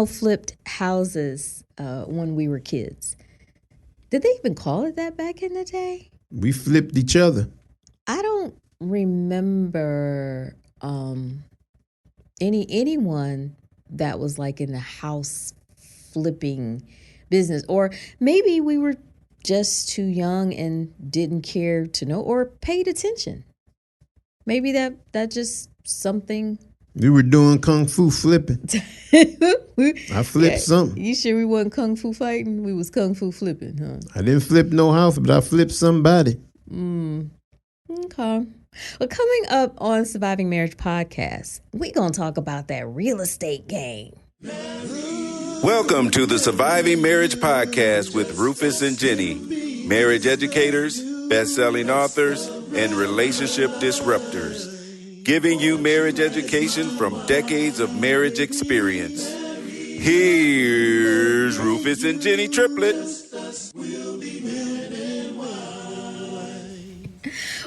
flipped houses when we were kids. Did they even call it that back in the day? We flipped each other. I don't remember anyone that was like in the house flipping business, or maybe we were just too young and didn't care to know or paid attention. Maybe that just something. We were doing kung fu flipping. I flipped something. You sure we wasn't kung fu fighting? We was kung fu flipping, huh? I didn't flip no house, but I flipped somebody. Okay. Well, coming up on Surviving Marriage Podcast, we're going to talk about that real estate game. Welcome to the Surviving Marriage Podcast with Rufus and Jenny, marriage educators, best-selling authors, and relationship disruptors, giving you marriage education from decades of marriage experience. Here's Rufus and Jenny triplets.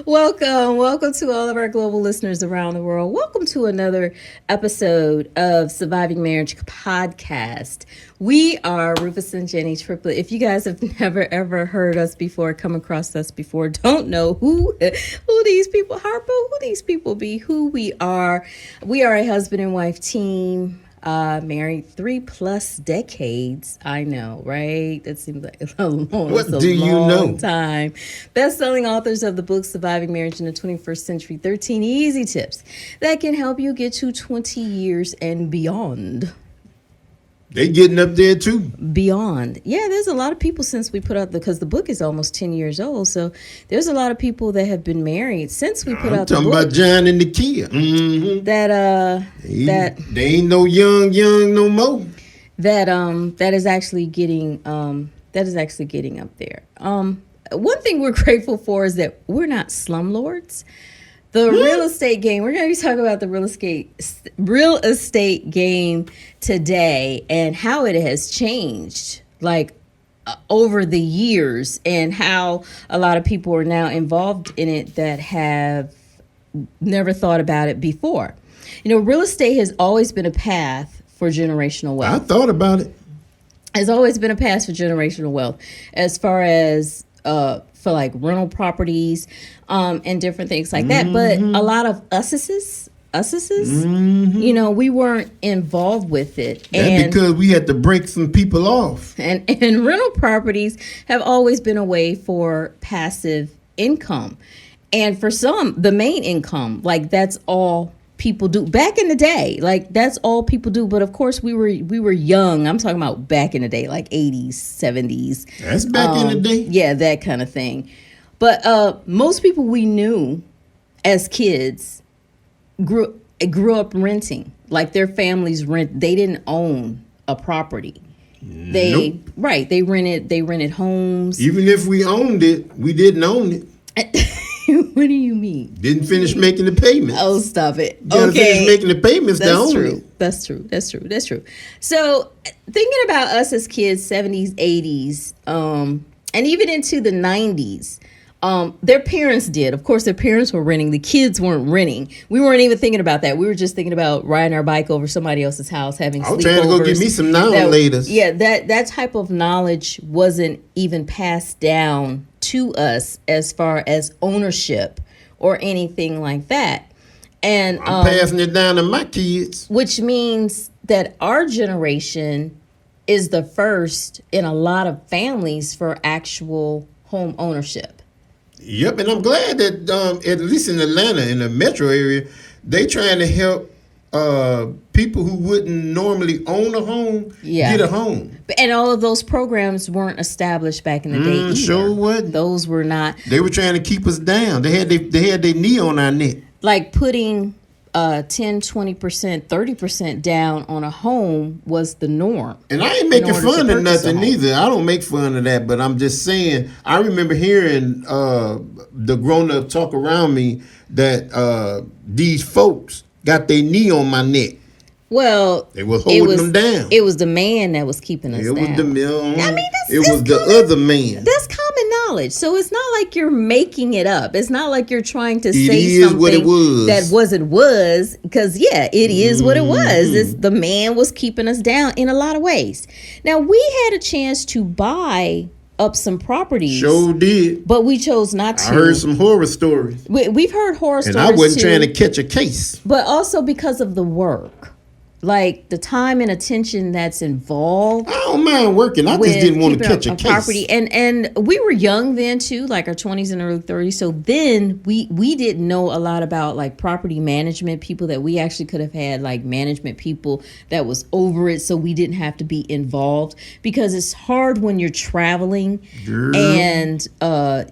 Welcome to all of our global listeners around the world. Welcome to another episode of Surviving Marriage Podcast. We are Rufus and Jenny Triplet. If you guys have never ever heard us before, come across us before, don't know who these people, Harpo, who these people be, who we are. We are a husband and wife team. Married 3+ decades. I know, right? That seems like a long time. Best-selling authors of the book Surviving Marriage in the 21st Century, 13 Easy Tips that can help you get to 20 years and beyond. They getting up there too. Beyond. Yeah, there's a lot of people since we put out because the book is almost 10 years old. So there's a lot of people that have been married since we put out the book. I'm talking about John and Nikkia. Mm-hmm. They ain't no young no more. That is actually getting up there. One thing we're grateful for is that we're not slumlords. The real estate game, we're going to be talking about the real estate game today and how it has changed over the years and how a lot of people are now involved in it that have never thought about it before. Real estate has always been a path for generational wealth. I thought about it. Has always been a path for generational wealth as far as for like rental properties and different things like that. But a lot of us's, we weren't involved with it. That's because we had to break some people off. And rental properties have always been a way for passive income. And for some, the main income, that's all people do back in the day. That's all people do. But of course we were young. I'm talking about back in the day, like 80s, 70s. That's back in the day. Yeah, that kind of thing. But most people we knew as kids grew up renting. Their families rent. They didn't own a property. They rented homes. Even if we owned it, we didn't own it. What do you mean? Didn't finish making the payments. Oh, stop it. You gotta finish making the payments to own it. That's true. So thinking about us as kids, 70s, 80s, and even into the 90s, their parents did. Of course, their parents were renting. The kids weren't renting. We weren't even thinking about that. We were just thinking about riding our bike over somebody else's house, having sleepovers. I was trying to go get me some now-and-laters. Yeah, that type of knowledge wasn't even passed down to us as far as ownership or anything like that. And I'm passing it down to my kids. Which means that our generation is the first in a lot of families for actual home ownership. Yep, and I'm glad that at least in Atlanta, in the metro area, they trying to help people who wouldn't normally own a home get a home. And all of those programs weren't established back in the day either. Sure wasn't. Those were not. They were trying to keep us down. They had their knee on our neck. Like putting 10, 20%, 30% down on a home was the norm. And I ain't making fun of nothing either. I don't make fun of that, but I'm just saying, I remember hearing the grown-up talk around me that these folks got their knee on my neck. Well, they were holding them down. It was the man that was keeping us down. It was the other man. That's common knowledge. So it's not like you're making it up. It's not like you're trying to say is something what it was. that was. Because, yeah, it is what it was. The man was keeping us down in a lot of ways. Now, we had a chance to buy up some properties. Sure did. But we chose not to. I heard some horror stories. We've heard horror stories, and I wasn't too, trying to catch a case. But also because of the work. Like the time and attention that's involved. I don't mind working. I just didn't want to catch a case. Property. And we were young then too, like our 20s and early 30s. So then we didn't know a lot about like property management people, that we actually could have had like management people that was over it, so we didn't have to be involved, because it's hard when you're traveling. Girl. And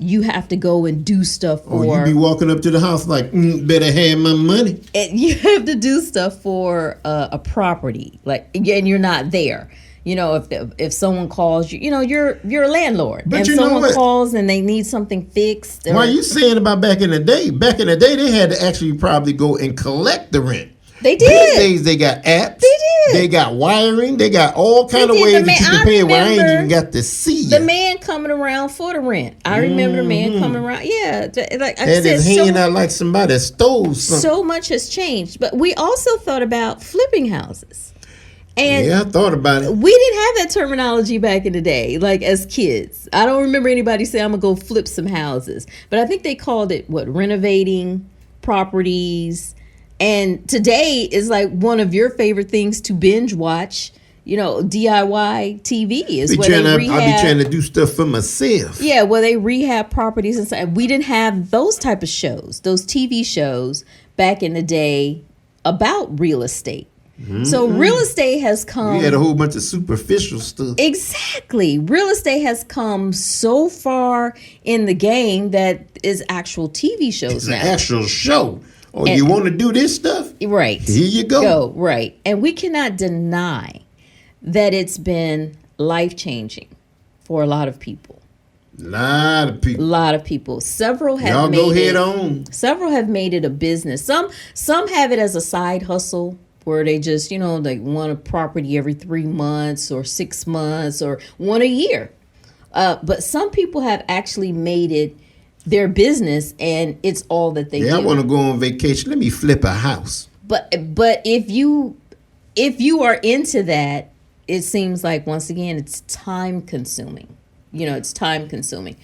you have to go and do stuff for. Oh, you be walking up to the house like, better have my money. And you have to do stuff for a property, like, and you're not there. You know, if someone calls you, you know, you're a landlord, but and someone calls and they need something fixed. Why are you saying about back in the day? Back in the day, they had to actually probably go and collect the rent. They did. These days, they got apps. They did. They got wiring. They got all kind of ways that you can pay where I ain't even got to see the man coming around for the rent. I remember the man coming around. Yeah, like I said, is hanging out like somebody stole something. So much has changed, but we also thought about flipping houses. And yeah, I thought about it. We didn't have that terminology back in the day, like as kids. I don't remember anybody saying, I'm going to go flip some houses. But I think they called it, renovating properties. And today is like one of your favorite things to binge watch. You know, DIY TV is where they rehab. I'll be trying to do stuff for myself. Yeah, where they rehab properties and stuff. We didn't have those type of shows, those TV shows back in the day about real estate. Mm-hmm. So real estate has come. We had a whole bunch of superficial stuff. Exactly. Real estate has come so far in the game that is actual TV shows it's now. An actual show. Oh, and you want to do this stuff? Right. Here you go. Right. And we cannot deny that it's been life-changing for a lot of people. A lot of people. Several have Y'all made go head on. Several have made it a business. Some have it as a side hustle, where they just, you know, like want a property every 3 months or 6 months or one a year. But some people have actually made it their business, and it's all that they do. Yeah, I want to go on vacation. Let me flip a house. But if you are into that, it seems like, once again, it's time consuming. You know, it's time consuming.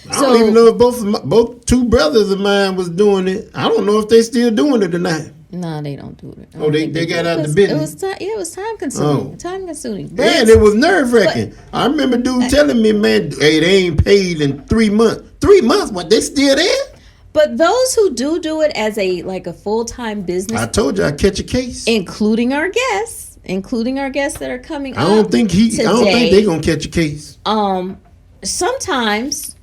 I don't even know if both two brothers of mine was doing it. I don't know if they still doing it or not. No, they don't do it. Oh, they got out the business. It was time consuming. Oh. Time consuming. And it was nerve wracking. I remember dude telling me, man, hey, they ain't paid in 3 months. 3 months? What? They still there? But those who do it as a full-time business, I told you I'd catch a case, including our guests that are coming. I don't think they're gonna catch a case. Sometimes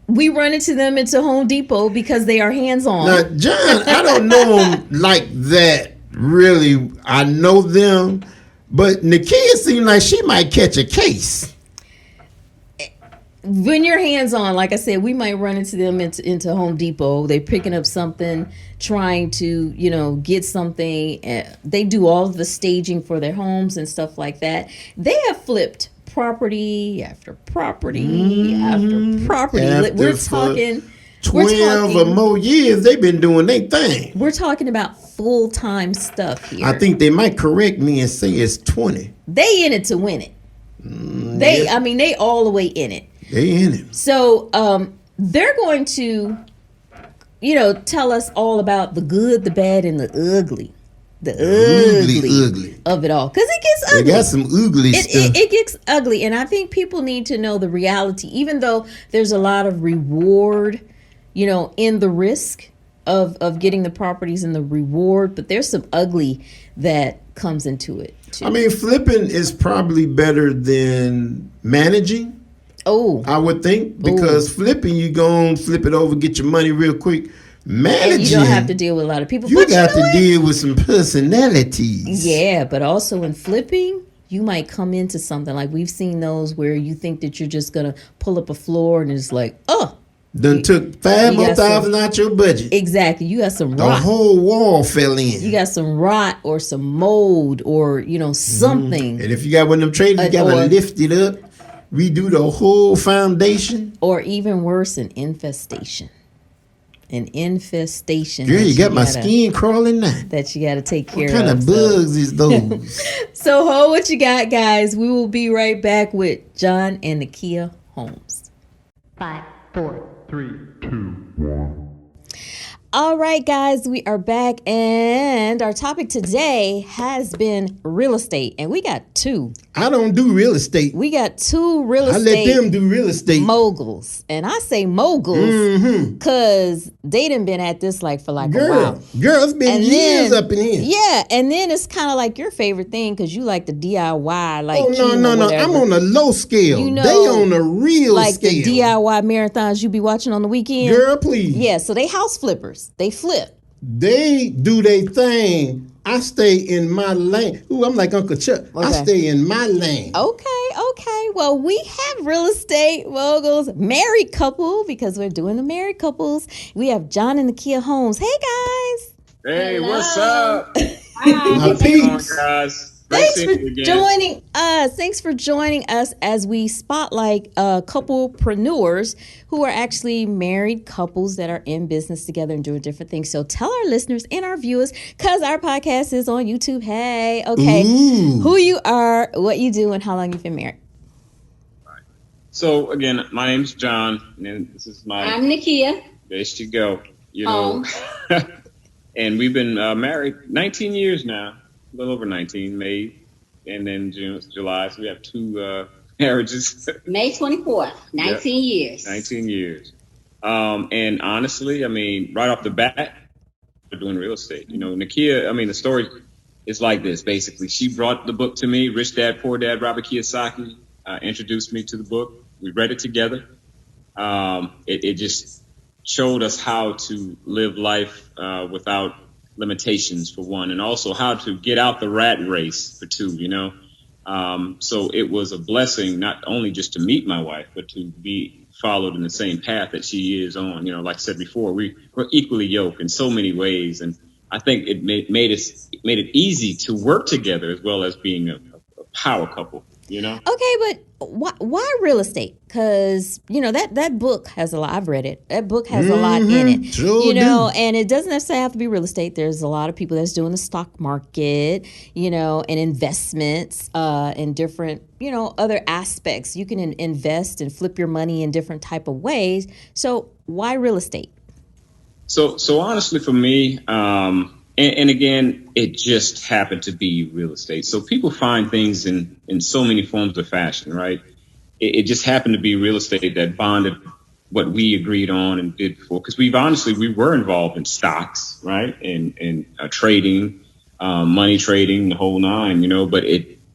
we run into them into Home Depot because they are hands-on. Now, John, I don't know them like that. Really, I know them, but Nikkia seems like she might catch a case. When you're hands-on, like I said, we might run into them into Home Depot. They're picking up something, trying to, you know, get something. They do all of the staging for their homes and stuff like that. They have flipped property after property after property. We're talking 12 or more years. They've been doing their thing. We're talking about full-time stuff here. I think they might correct me and say it's 20. They in it to win it. They all the way in it. They in it. So they're going to, you know, tell us all about the good, the bad, and the ugly. The ugly of it all, because it gets ugly. They got some ugly stuff. It gets ugly, and I think people need to know the reality. Even though there's a lot of reward, you know, in the risk of getting the properties and the reward, but there's some ugly that comes into it too. I mean, flipping is probably better than managing. Oh, I would think, because flipping, you go and flip it over, get your money real quick. Managing, and you don't have to deal with a lot of people. You got to deal with some personalities. Yeah, but also in flipping, you might come into something like we've seen those where you think that you're just gonna pull up a floor and it's like, done took $5,000 out your budget. Exactly, you got some rot. The whole wall fell in. You got some rot or some mold or, you know, something. And if you got one of them traders, you got to lift it up redo the whole foundation. Or even worse, an infestation. An infestation. Girl, you got my skin crawling now. That you got to take care of. What kind of bugs is those? So hold what you got, guys. We will be right back with John and Nikkia Holmes. 5, 4, 3, 2, 1. All right, guys, we are back, and our topic today has been real estate, and we got two. I don't do real estate. We got two real estate. I let them do real estate. Moguls, and I say moguls because they done been at this for a while. Girl, it's been years up in here. Yeah, and then it's kind of like your favorite thing because you like the DIY, no. I'm on a low scale. They on a real scale. Like the DIY marathons you be watching on the weekend. Girl, please. Yeah, so they house flippers. They flip. They do their thing. I stay in my lane. Ooh, I'm like Uncle Chuck. Okay. I stay in my lane. Okay. Well, we have real estate moguls, married couple, because we're doing the married couples. We have John and Nikkia Holmes. Hey, guys. Hey, hello. What's up? My peeps. Guys. Thanks for joining us. Thanks for joining us as we spotlight couplepreneurs who are actually married couples that are in business together and doing different things. So tell our listeners and our viewers, because our podcast is on YouTube. Hey, okay, who you are, what you do, and how long you've been married. Right. So again, my name's John, and this is I'm Nikkia. There she go. And we've been married 19 years now. A little over 19, May, and then June, July. So we have two marriages. May 24th, 19 years. 19 years. And honestly, right off the bat, we're doing real estate. Nikkia, the story is like this, basically. She brought the book to me, Rich Dad, Poor Dad, Robert Kiyosaki, introduced me to the book. We read it together. It just showed us how to live life without limitations, for one, and also how to get out the rat race, for two, so it was a blessing not only just to meet my wife, but to be followed in the same path that she is on. Like I said before, we're equally yoked in so many ways, and I think it made it easy to work together as well as being a power couple. Okay, but why real estate? Because that book has a lot. I've read it. That book has a lot in it. Sure and it doesn't necessarily have to be real estate. There's a lot of people that's doing the stock market, and investments, and different, other aspects. You can invest and flip your money in different type of ways. So why real estate? So honestly, for me, and again, it just happened to be real estate. So people find things in so many forms of fashion, right? It just happened to be real estate that bonded what we agreed on and did before. Because we were involved in stocks, right? And trading, money trading, the whole nine, but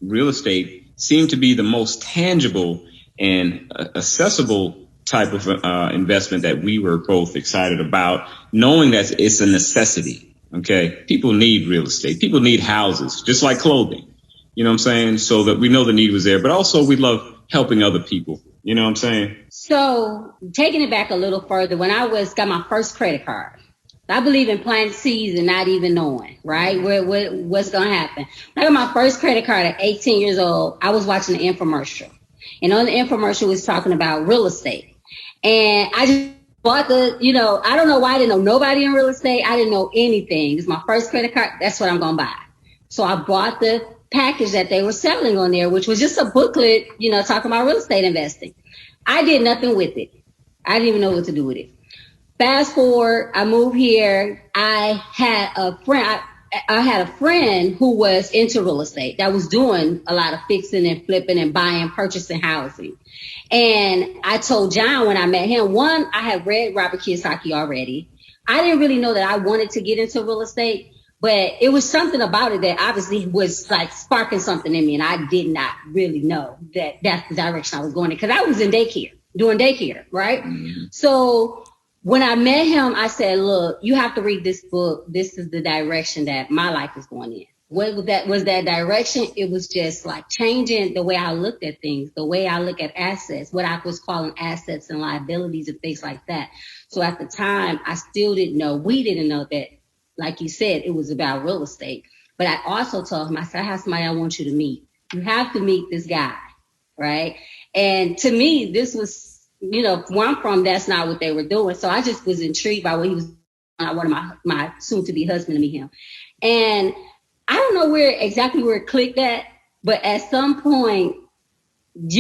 real estate seemed to be the most tangible and accessible type of investment that we were both excited about, knowing that it's a necessity. Okay, people need real estate. People need houses, just like clothing. You know what I'm saying? So that we know the need was there, but also we love helping other people. You know what I'm saying? So taking it back a little further, when I got my first credit card, I believe in planting seeds and not even knowing, right? What's going to happen. When I got my first credit card at 18 years old, I was watching an infomercial. And on the infomercial, it was talking about real estate. And I just bought I don't know why I didn't know nobody in real estate. I didn't know anything. It's my first credit card. That's what I'm going to buy. So I bought the package that they were selling on there, which was just a booklet, talking about real estate investing. I did nothing with it. I didn't even know what to do with it. Fast forward, I moved here. I had a friend who was into real estate that was doing a lot of fixing and flipping and buying, purchasing housing. And I told John when I met him, one, I had read Robert Kiyosaki already. I didn't really know that I wanted to get into real estate, but it was something about it that obviously was like sparking something in me. And I did not really know that that's the direction I was going in, because I was in doing daycare, right? Mm-hmm. So when I met him, I said, look, you have to read this book. This is the direction that my life is going in. What was that direction? It was just like changing the way I looked at things, the way I look at assets, what I was calling assets and liabilities and things like that. So at the time, I still didn't know. We didn't know that, like you said, it was about real estate. But I also told him, I said, I have somebody I want you to meet. You have to meet this guy. right? And to me, this was, where I'm from, that's not what they were doing. So I just was intrigued by what he was. I wanted my soon-to-be husband to meet him, and I don't know where it clicked at, but at some point, did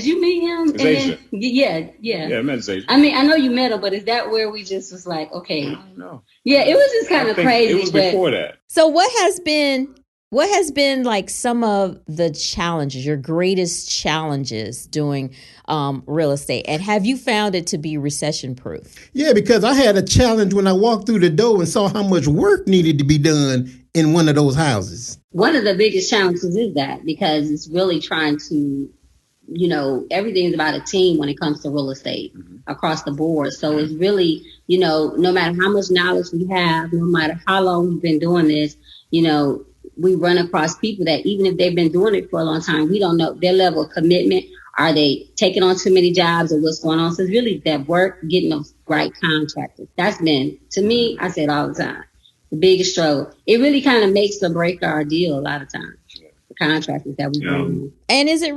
you meet him? Zasia. Yeah. Yeah, I met Zasia. I mean, I know you met him, but is that where we just was like, okay? I don't know. Yeah, it was just kind of crazy. It was before that. So what has been like some of the challenges, your greatest challenges doing real estate? And have you found it to be recession proof? Yeah, because I had a challenge when I walked through the door and saw how much work needed to be done in one of those houses. One of the biggest challenges is that, because it's really trying to, everything's about a team when it comes to real estate across the board. So it's really, no matter how much knowledge we have, no matter how long we've been doing this, we run across people that even if they've been doing it for a long time, we don't know their level of commitment. Are they taking on too many jobs, or what's going on? So it's really that work, getting those right contractors. That's been, to me, I say it all the time, the biggest struggle. It really kind of makes or break our deal a lot of times. The contractors that we bring. And is it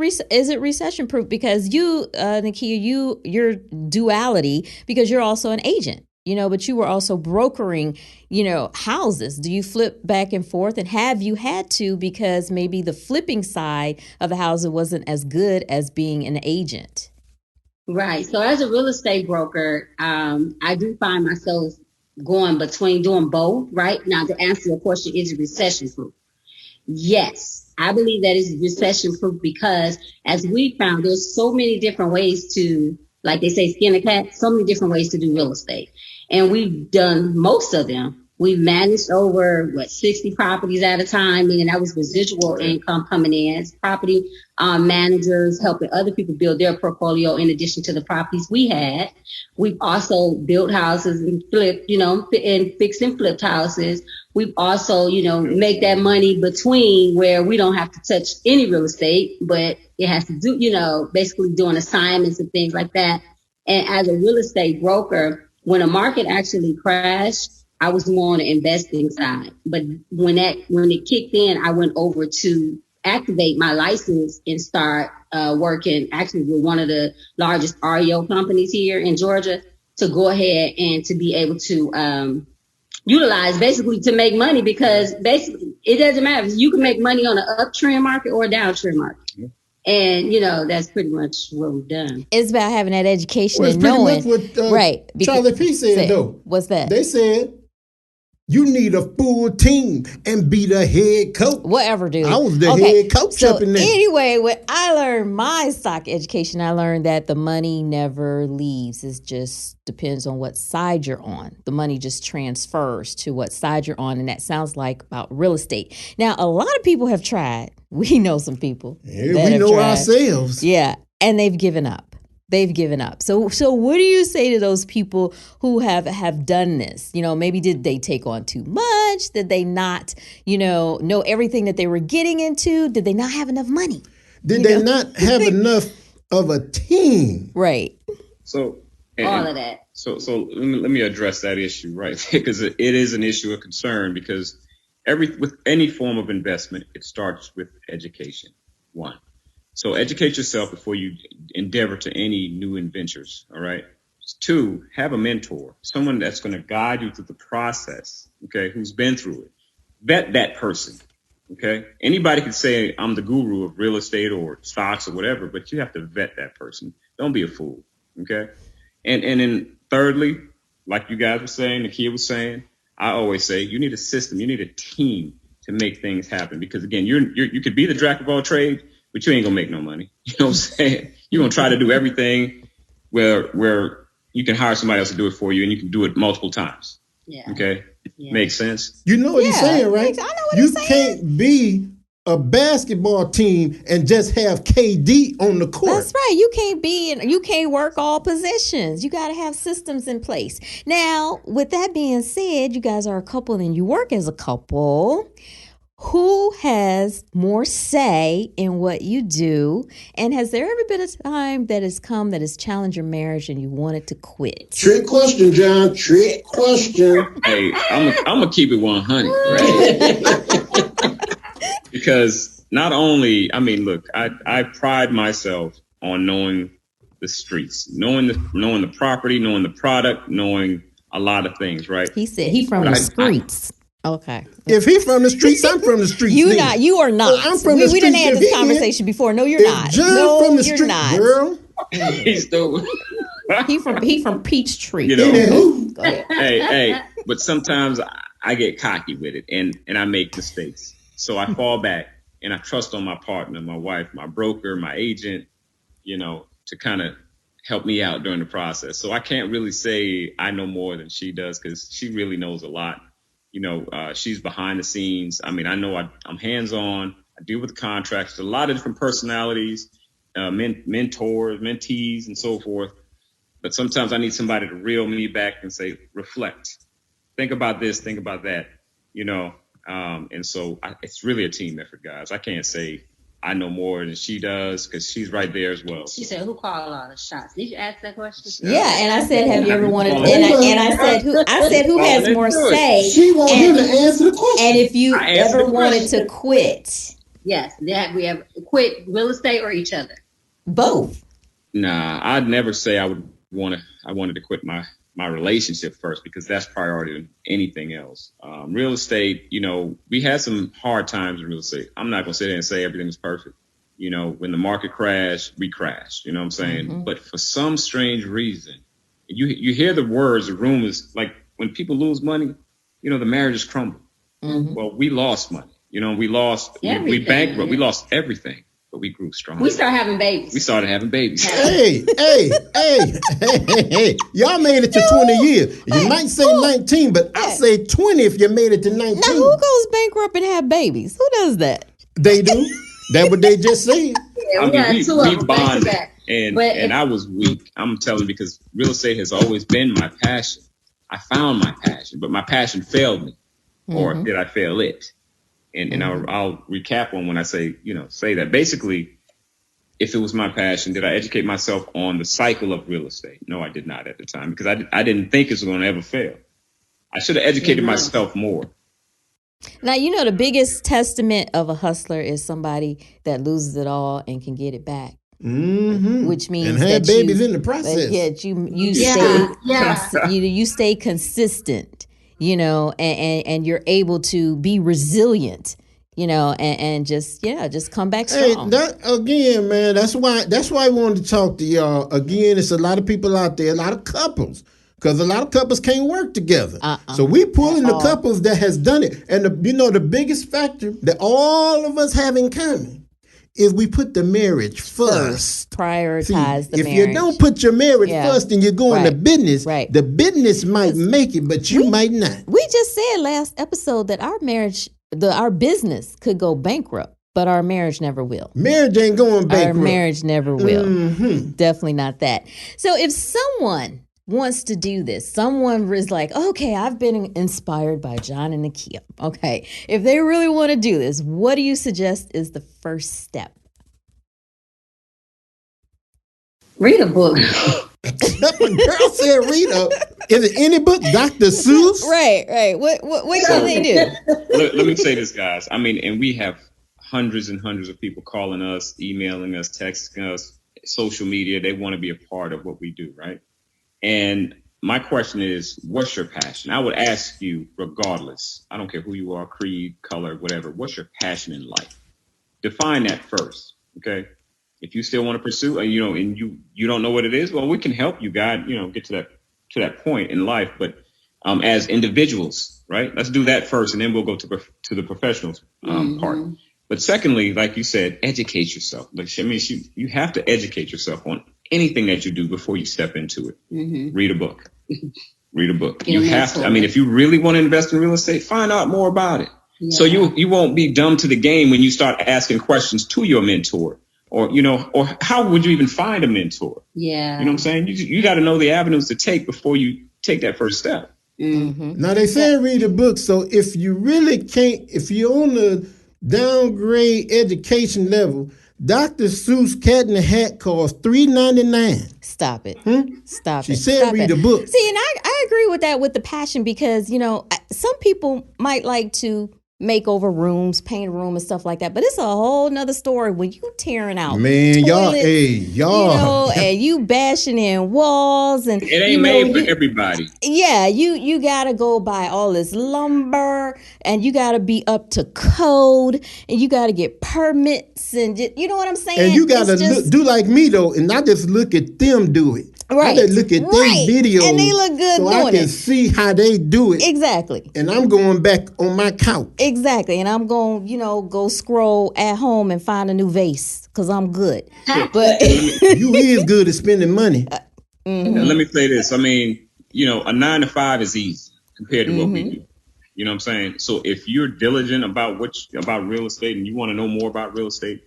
recession proof? Because you, Nikkia, your duality, because you're also an agent. But you were also brokering, houses. Do you flip back and forth? And have you had to, because maybe the flipping side of the house wasn't as good as being an agent? Right. So as a real estate broker, I do find myself going between doing both. Right. Now, to answer your question, is it recession proof? Yes, I believe that is recession proof, because as we found, there's so many different ways to, like they say, skin a cat, so many different ways to do real estate. And we've done most of them. We've managed over 60 properties at a time, meaning that was residual income coming in as property managers, helping other people build their portfolio in addition to the properties we had. We've also built houses and flipped, and fixed and flipped houses. We've also, make that money between where we don't have to touch any real estate, but it has to do, basically doing assignments and things like that. And as a real estate broker, when a market actually crashed, I was more on the investing side. But when it kicked in, I went over to activate my license and start working actually with one of the largest REO companies here in Georgia, to go ahead and to be able to utilize basically to make money, because basically it doesn't matter. You can make money on an uptrend market or a downtrend market. And, that's pretty much what we've done. It's about having that education and knowing. Much what, right. Charlie P said, though. What's that? They said, you need a full team and be the head coach. Whatever, dude. I was the head coach up in there. Anyway, when I learned my stock education, I learned that the money never leaves. It just depends on what side you're on. The money just transfers to what side you're on. And that sounds like about real estate. Now, a lot of people have tried. We know some people. Yeah, we know ourselves. Yeah. And they've given up. So what do you say to those people who have done this? Maybe did they take on too much? Did they not, know everything that they were getting into? Did they not have enough money? Did they not have enough of a team? Right. So all of that. So let me address that issue right there, because it is an issue of concern, because with any form of investment, it starts with education. One. So educate yourself before you endeavor to any new ventures, all right? 2, have a mentor, someone that's going to guide you through the process, okay, who's been through it. Vet that person, okay? Anybody can say, I'm the guru of real estate or stocks or whatever, but you have to vet that person. Don't be a fool, okay? And then thirdly, like you guys were saying, Nikkia was saying, I always say, you need a system, you need a team to make things happen. Because again, you could be the jack of all trades, but you ain't gonna make no money. You know what I'm saying? You're gonna try to do everything where you can hire somebody else to do it for you, and you can do it multiple times. Yeah. Okay. Yeah. Makes sense. You know what he's saying, right? I know what you he's saying. Can't be a basketball team and just have KD on the court. That's right. You can't work all positions. You got to have systems in place. Now, with that being said, you guys are a couple and you work as a couple. Who has more say in what you do? And has there ever been a time that has come that has challenged your marriage and you wanted to quit? Trick question, John. Trick question. Hey, I'm gonna keep it 100, right? because not only, I mean, look, I pride myself on knowing the streets, knowing the property, knowing the product, knowing a lot of things, right? He said he from the streets. Okay. If he from the streets, I'm from the streets. You are not. Oh, I'm from the we didn't streets. have this conversation before. No, you're If not. John No, from the you're street, not. girl. He's still, He from Peachtree. you know. Go ahead. Hey, but sometimes I get cocky with it and I make mistakes. So I fall back and I trust on my partner, my wife, my broker, my agent, you know, to kind of help me out during the process. So I can't really say I know more than she does because she really knows a lot. You know, she's behind the scenes. I mean, I know I'm hands-on. I deal with contractors, a lot of different personalities, mentors, mentees, and so forth. But sometimes I need somebody to reel me back and say, reflect, think about this, think about that, you know. And so it's really a team effort, guys. I can't say I know more than she does because she's right there as well. She said, "Who called all the shots?" Did you ask that question? Yeah, and I said, "Have you ever wanted?" And I said, "Who has more say?" She wants him to answer the question. And if you ever wanted to quit, yes, that we ever quit real estate or each other. Both. Nah, I'd never say I wanted to quit my relationship first because that's priority than anything else. Real estate, you know, we had some hard times in real estate. I'm not gonna sit there and say everything was perfect. You know, when the market crashed, we crashed. You know what I'm saying? Mm-hmm. But for some strange reason, you hear the words, the rumors, like when people lose money, you know, the marriages crumble. Mm-hmm. Well, we lost money. You know, we bankrupt. We lost everything. But we grew strong. We started having babies. Hey. Y'all made it to 20 years. You might say 19, but I'll say 20 if you made it to 19. Now, who goes bankrupt and have babies? Who does that? They do. That's what they just said. Yeah, we bonded. And I was weak. I'm telling you, because real estate has always been my passion. I found my passion, but my passion failed me. Mm-hmm. Or did I fail it? And I'll recap on when I say that. Basically, if it was my passion, did I educate myself on the cycle of real estate? No, I did not at the time because I didn't think it was going to ever fail. I should have educated myself more. Now, you know, the biggest testament of a hustler is somebody that loses it all and can get it back. Mm-hmm. Which means and had babies in the process. You stay consistent. You know, and you're able to be resilient, you know, and just come back strong. Hey, that again, man. That's why I wanted to talk to y'all. Again, it's a lot of people out there, a lot of couples, because a lot of couples can't work together. So we pulling the couples that has done it, and the biggest factor that all of us have in common is we put the marriage first. Prioritize the marriage. If you don't put your marriage first and you're going to business, the business might make it, but you might not. We just said last episode that our business could go bankrupt, but our marriage never will. Marriage ain't going bankrupt. Our marriage never will. Mm-hmm. Definitely not that. So if someone wants to do this, someone is like, okay, I've been inspired by John and Nikkia. Okay, if they really want to do this, what do you suggest is the first step? Read a book. Girl said read a. Is it any book? Dr. Seuss? Right. What can they do? Let me say this, guys. I mean, and we have hundreds and hundreds of people calling us, emailing us, texting us, social media. They want to be a part of what we do, right? And my question is, what's your passion? I would ask you, regardless. I don't care who you are, creed, color, whatever. What's your passion in life? Define that first, okay? If you still want to pursue, and you don't know what it is, well, we can help you, guide, get to that point in life. But as individuals, right? Let's do that first, and then we'll go to the professionals part. But secondly, like you said, educate yourself. You have to educate yourself on anything that you do before you step into it. Mm-hmm. Read a book. You have to. I mean, if you really want to invest in real estate, find out more about it. Yeah. So you won't be dumb to the game when you start asking questions to your mentor, or how would you even find a mentor? Yeah. You know what I'm saying? You got to know the avenues to take before you take that first step. Mm-hmm. Now they say read a book. So if you really can't, if you're on the downgrade education level, Dr. Seuss Cat in the Hat costs $3.99. Stop it. Stop she it. She said Stop read a book. See, and I agree with that with the passion because, some people might like to make over rooms, paint a room and stuff like that. But it's a whole nother story when you tearing out Man, toilets, y'all. and you bashing in walls and it ain't made for everybody. Yeah, you gotta go buy all this lumber, and you gotta be up to code, and you gotta get permits, and you know what I'm saying. And you gotta do like me though, and not just look at them do it. Right. I just look at their videos, and they look good so doing I can see how they do it. Exactly. And I'm going back on my couch. Exactly, and I'm going, go scroll at home and find a new vase because I'm good. But you is good at spending money. Let me say this. I mean, a 9 to 5 is easy compared to what we do. You know what I'm saying? So if you're diligent about real estate and you want to know more about real estate,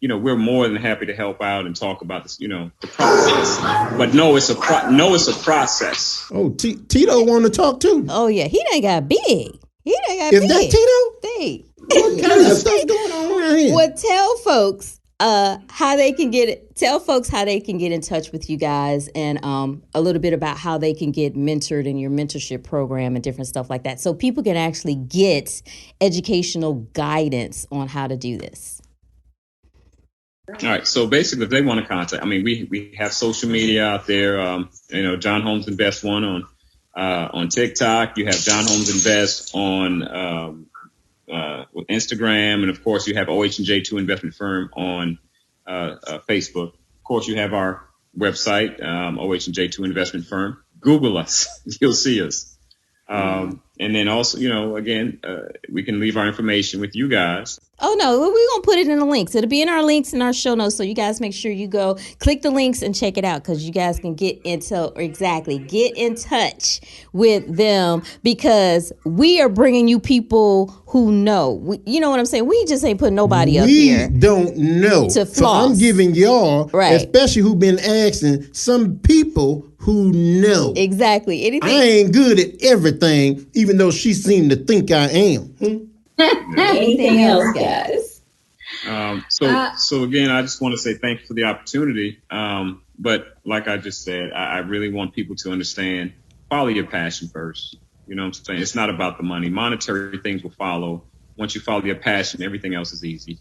we're more than happy to help out and talk about this, the process. But it's a process. Oh, Tito want to talk too. Oh yeah, he done got big. Is that Tito? Hey. What kind of stuff going on around here? Well, tell folks how they can get in touch with you guys, and a little bit about how they can get mentored in your mentorship program and different stuff like that, so people can actually get educational guidance on how to do this. All right. So basically, if they want to contact, we have social media out there. John Holmes Invest One on TikTok. You have John Holmes Invest on with Instagram, and of course, you have OH&J2 Investment Firm on Facebook. Of course, you have our website, OH&J2 Investment Firm. Google us; you'll see us. And then also, again, we can leave our information with you guys. Oh, no, we're going to put it in the links. It'll be in our links in our show notes. So you guys make sure you go click the links and check it out, because you guys can get in touch with them, because we are bringing you people who know. You know what I'm saying? We just ain't putting nobody up here. We don't know. To so floss. I'm giving y'all, right, especially who've been asking, some people who know. Exactly. I ain't good at everything, even though she seemed to think I am. Anything else, guys? So again, I just want to say thank you for the opportunity. But like I just said, I really want people to understand, follow your passion first. You know what I'm saying? It's not about the money. Monetary things will follow. Once you follow your passion, everything else is easy.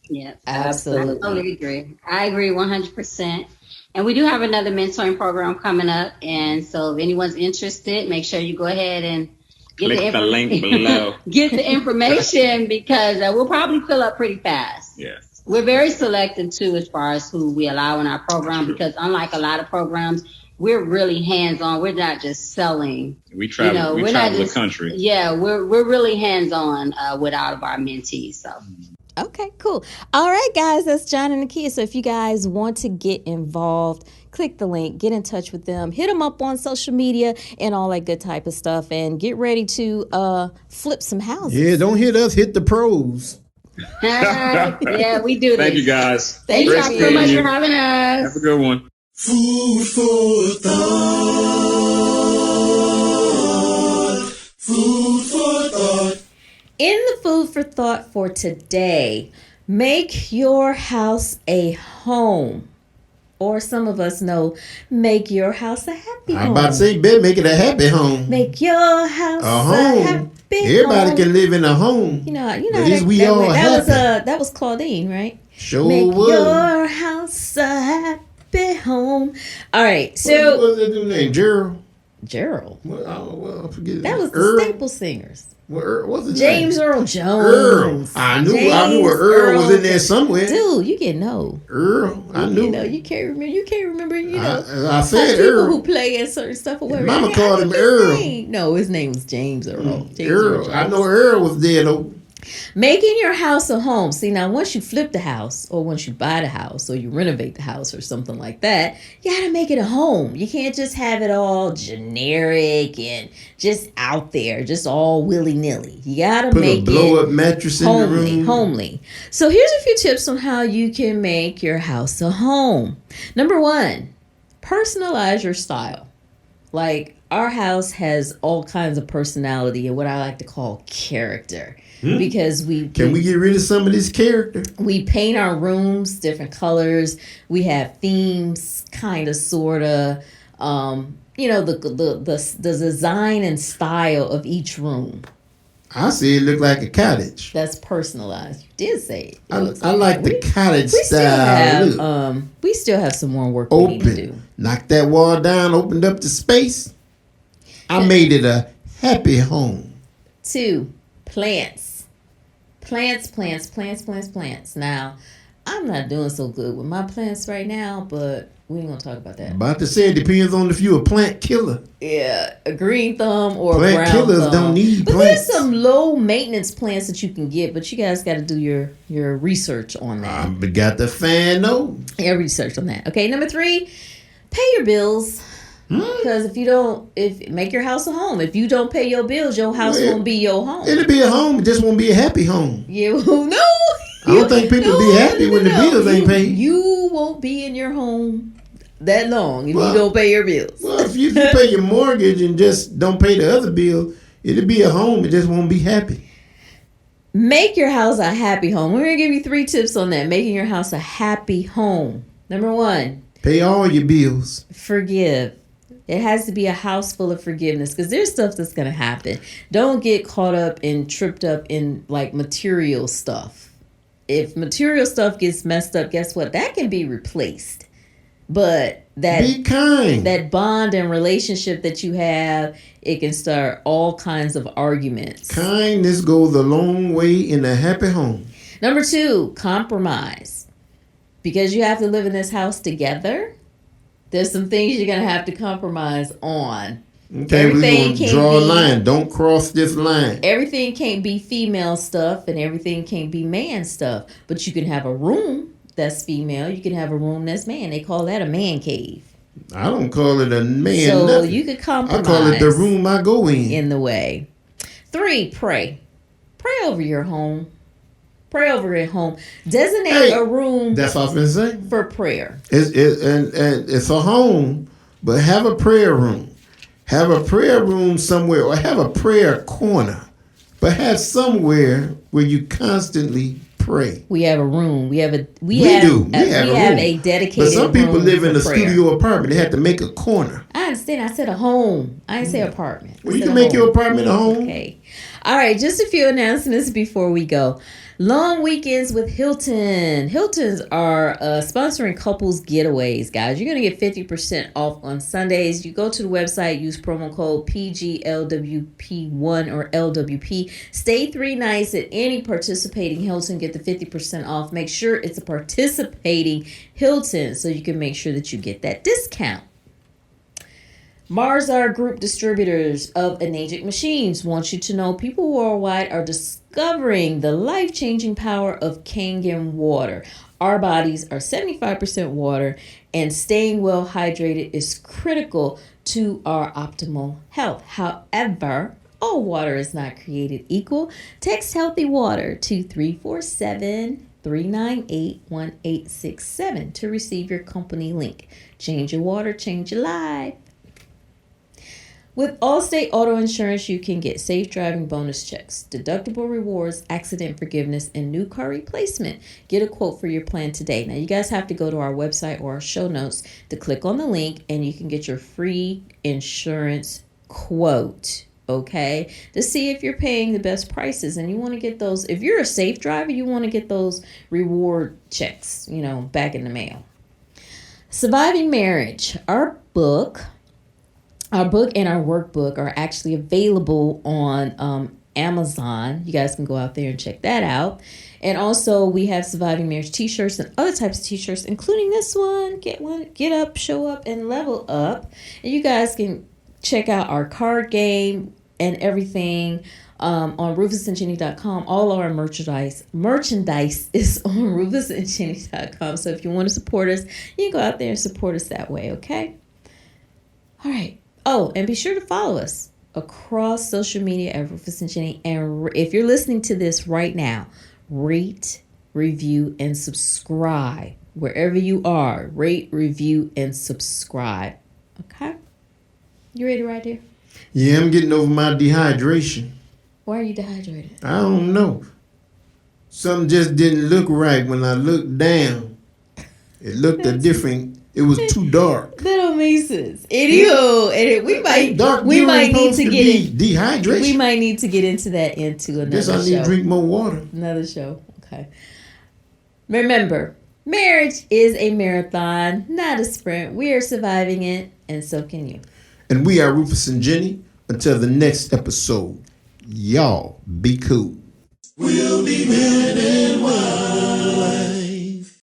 Yeah, absolutely. I totally agree. I agree 100%. And we do have another mentoring program coming up. And so if anyone's interested, make sure you go ahead and click the link below. Get the information, because we'll probably fill up pretty fast. Yeah. We're very selective too as far as who we allow in our program, because unlike a lot of programs, we're really hands-on. We're not just selling. We travel. We travel the country. Yeah, we're really hands-on with all of our mentees. So. Okay, cool. All right, guys, that's John and Nikkia. So if you guys want to get involved, click the link, get in touch with them, hit them up on social media and all that good type of stuff, and get ready to flip some houses. Yeah, don't hit us, hit the pros. Yeah, we do this. Thank you, guys. Thank you so much for having us. Have a good one. Food for thought. Food for thought. In the food for thought for today, make your house a home. Or some of us know, make your house a happy home. I'm about to say, better make it a happy home. Make your house a home. Happy Everybody home. can live in a home. You know at least we all happy. That was Claudine, right? Sure make was. Your house a happy home. All right, so what was that dude's name? Gerald. Well, I forget. That was Earl? the Staple Singers. What's his James name? Earl Jones. I knew Earl was in there somewhere. Dude, you can know. Earl, I knew. You can't remember. I said people Earl. who play in certain stuff or whatever. Mama called him Earl. No, his name was James Earl. Earl. I know Earl was there though. Making your house a home. See, now once you flip the house, or once you buy the house, or you renovate the house or something like that, you gotta make it a home. You can't just have it all generic and just out there, just all willy-nilly. You gotta make it blow-up mattress in the room. Homely. So here's a few tips on how you can make your house a home. Number 1, personalize your style. Like, our house has all kinds of personality and what I like to call character. Because can we get rid of some of this character? We paint our rooms different colors. We have themes, kind of, sorta. The design and style of each room I see it look like a cottage. That's personalized. You did say it. I like the cottage We still style. have we still have some more work we need to do. Knocked that wall down, opened up the space. I made it a happy home. 2, plants. Plants. Now, I'm not doing so good with my plants right now, but we ain't gonna talk about that. About to say it depends on if you're a plant killer. Yeah, a green thumb or plant a brown killers thumb. Don't need but plants. There's some low maintenance plants that you can get, but you guys got to do your research on that. But got the fan though. Yeah, research on that. Okay, number 3, pay your bills. Because make your house a home. If you don't pay your bills, your house won't be your home. It'll be a home, it just won't be a happy home. You no. I don't think people be happy when the bills ain't paid. You won't be in your home that long if you don't pay your bills. Well, if you pay your mortgage and just don't pay the other bill, it'll be a home, it just won't be happy. Make your house a happy home. We're going to give you 3 tips on that. Making your house a happy home. Number 1. Pay all your bills. Forgive. It has to be a house full of forgiveness because there's stuff that's going to happen. Don't get caught up and tripped up in like material stuff. If material stuff gets messed up, guess what? That can be replaced. But be kind. That bond and relationship that you have, it can start all kinds of arguments. Kindness goes a long way in a happy home. Number 2, compromise. Because you have to live in this house together, there's some things you're going to have to compromise on. Okay, we're going to draw a line. Don't cross this line. Everything can't be female stuff and everything can't be man stuff. But you can have a room that's female. You can have a room that's man. They call that a man cave. I don't call it a man. So nothing. You could compromise. I call it the room I go in. In the way. 3, pray. Pray over your home. Pray over your home. Designate a room. That's what I was going to say. For prayer. It's a home, but have a prayer room. Have a prayer room somewhere, or have a prayer corner, but have somewhere where you constantly pray. We have a room. We have a dedicated. But some people live in a prayer. studio apartment. They have to make a corner. I understand. I said a home. I didn't say apartment. Well, you can make your apartment a home. Okay. All right. Just a few announcements before we go. Long weekends with Hilton. Hiltons are sponsoring couples getaways, guys. You're going to get 50% off on Sundays. You go to the website, use promo code PGLWP1 or LWP. Stay 3 nights at any participating Hilton. Get the 50% off. Make sure it's a participating Hilton so you can make sure that you get that discount. Marzar Group distributors of Enagic machines want you to know people worldwide are discovering the life-changing power of Kangen water. Our bodies are 75% water, and staying well hydrated is critical to our optimal health. However, all water is not created equal. Text Healthy Water to 347-398-1867 to receive your company link. Change your water, change your life. With Allstate Auto Insurance, you can get safe driving bonus checks, deductible rewards, accident forgiveness, and new car replacement. Get a quote for your plan today. Now, you guys have to go to our website or our show notes to click on the link, and you can get your free insurance quote, okay, to see if you're paying the best prices. And you want to get those, if you're a safe driver, you want to get those reward checks, back in the mail. Surviving Marriage, our book and our workbook are actually available on Amazon. You guys can go out there and check that out. And also we have Surviving Marriage t-shirts and other types of t-shirts, including this one. Get up, show up, and level up. And you guys can check out our card game and everything on RufusandJenny.com. All our merchandise is on RufusandJenny.com. So if you want to support us, you can go out there and support us that way, okay? All right. Oh, and be sure to follow us across social media at Rufus and Jenny. And if you're listening to this right now, rate, review, and subscribe. Wherever you are, rate, review, and subscribe. Okay? You ready right there? Yeah, I'm getting over my dehydration. Why are you dehydrated? I don't know. Something just didn't look right when I looked down. It looked a different. It was too dark. That don't releases. Anywho, and we might need to get in dehydration. We might need to get into that another Guess I need show. to drink more water. Another show. Okay. Remember, marriage is a marathon, not a sprint. We are surviving it, and so can you. And we are Rufus and Jenny. Until the next episode, y'all be cool. We'll be men and wives.